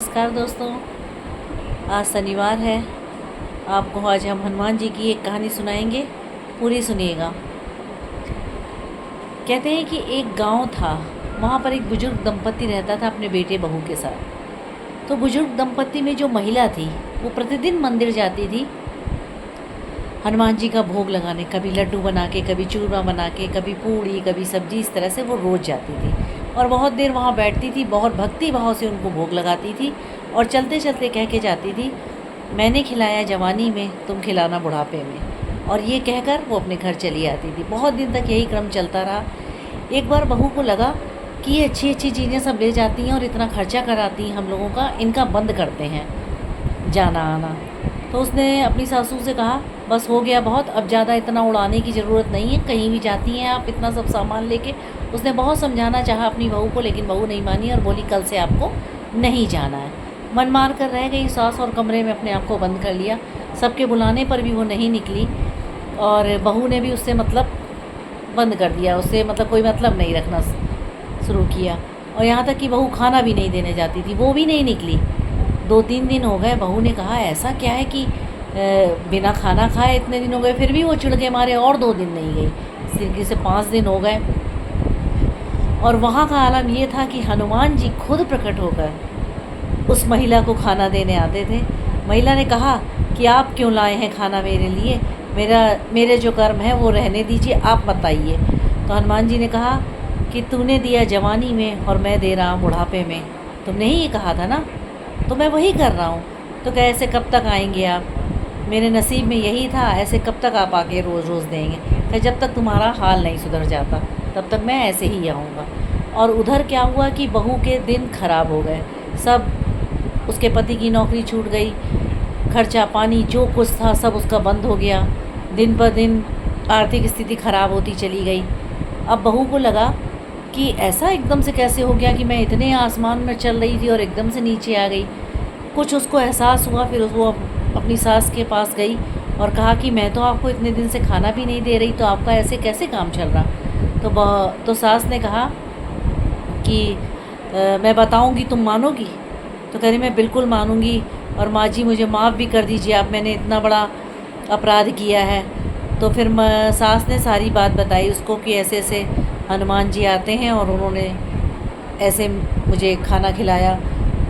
नमस्कार दोस्तों, आज शनिवार है। आपको आज हम हनुमान जी की एक कहानी सुनाएंगे, पूरी सुनिएगा। कहते हैं कि एक गांव था, वहाँ पर एक बुजुर्ग दंपति रहता था अपने बेटे बहू के साथ। तो बुजुर्ग दंपति में जो महिला थी वो प्रतिदिन मंदिर जाती थी हनुमान जी का भोग लगाने। कभी लड्डू बना के, कभी चूरमा बना के, कभी पूड़ी, कभी सब्जी, इस तरह से वो रोज़ जाती थी और बहुत देर वहाँ बैठती थी। बहुत भक्ति भाव से उनको भोग लगाती थी और चलते चलते कह के जाती थी, मैंने खिलाया जवानी में, तुम खिलाना बुढ़ापे में। और ये कहकर वो अपने घर चली आती थी। बहुत दिन तक यही क्रम चलता रहा। एक बार बहू को लगा कि ये अच्छी अच्छी चीज़ें सब ले जाती हैं और इतना खर्चा कराती हैं हम लोगों का, इनका बंद करते हैं जाना आना। तो उसने अपनी सासू से कहा, बस हो गया बहुत, अब ज़्यादा इतना उड़ाने की ज़रूरत नहीं है, कहीं भी जाती हैं आप इतना सब सामान लेके। उसने बहुत समझाना चाहा अपनी बहू को, लेकिन बहू नहीं मानी और बोली, कल से आपको नहीं जाना है। मन मार कर रह गई सास और कमरे में अपने आप को बंद कर लिया। सबके बुलाने पर भी वो नहीं निकली और बहू ने भी उससे मतलब बंद कर दिया, उससे मतलब कोई मतलब नहीं रखना शुरू किया। और यहाँ तक कि बहू खाना भी नहीं देने जाती थी, वो भी नहीं निकली। 2-3 दिन हो गए। बहू ने कहा, ऐसा क्या है कि बिना खाना खाए इतने दिन हो गए, फिर भी वो चिढ़ के मारे और 2 दिन नहीं गई। सिरकी से 5 दिन हो गए और वहाँ का आलम ये था कि हनुमान जी खुद प्रकट होकर उस महिला को खाना देने आते थे। महिला ने कहा कि आप क्यों लाए हैं खाना मेरे लिए, मेरे जो कर्म है वो रहने दीजिए, आप मत आइए। तो हनुमान जी ने कहा कि तूने दिया जवानी में और मैं दे रहा हूँ बुढ़ापे में, तुमने ही ये कहा था ना, तो मैं वही कर रहा हूँ। तो क्या ऐसे कब तक आएंगे आप, मेरे नसीब में यही था, ऐसे कब तक आप आके रोज़ रोज़ देंगे। क्या जब तक तुम्हारा हाल नहीं सुधर जाता तब तक मैं ऐसे ही आऊँगा। और उधर क्या हुआ कि बहू के दिन खराब हो गए। सब, उसके पति की नौकरी छूट गई, खर्चा पानी जो कुछ था सब उसका बंद हो गया। दिन पर दिन आर्थिक स्थिति ख़राब होती चली गई। अब बहू को लगा कि ऐसा एकदम से कैसे हो गया कि मैं इतने आसमान में चल रही थी और एकदम से नीचे आ गई। कुछ उसको एहसास हुआ। फिर वो अपनी सास के पास गई और कहा कि मैं तो आपको इतने दिन से खाना भी नहीं दे रही, तो आपका ऐसे कैसे काम चल रहा। तो सास ने कहा कि मैं बताऊंगी, तुम मानोगी। तो कह रही, मैं बिल्कुल मानूंगी और माँ जी मुझे माफ़ भी कर दीजिए, आप, मैंने इतना बड़ा अपराध किया है। तो फिर सास ने सारी बात बताई उसको कि ऐसे ऐसे हनुमान जी आते हैं और उन्होंने ऐसे मुझे खाना खिलाया।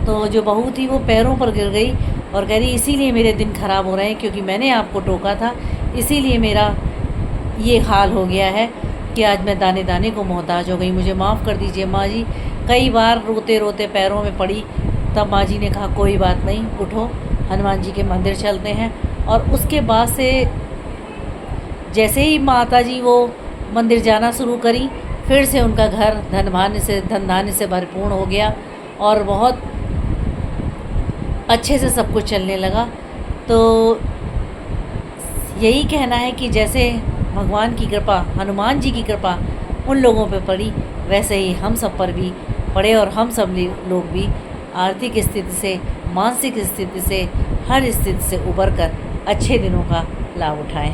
तो जो बहू थी वो पैरों पर गिर गई और कह रही, इसीलिए मेरे दिन ख़राब हो रहे हैं, क्योंकि मैंने आपको टोका था, इसीलिए मेरा ये हाल हो गया है कि आज मैं दाने दाने को मोहताज हो गई, मुझे माफ़ कर दीजिए माँ जी। कई बार रोते रोते पैरों में पड़ी। तब माँ जी ने कहा, कोई बात नहीं, उठो, हनुमान जी के मंदिर चलते हैं। और उसके बाद से जैसे ही माता जी वो मंदिर जाना शुरू करी, फिर से उनका घर धन धान्य से भरपूर हो गया और बहुत अच्छे से सब कुछ चलने लगा। तो यही कहना है कि जैसे भगवान की कृपा, हनुमान जी की कृपा उन लोगों पे पड़ी, वैसे ही हम सब पर भी पड़े और हम सब लोग भी आर्थिक स्थिति से, मानसिक स्थिति से, हर स्थिति से उबर कर अच्छे दिनों का लाभ उठाएं।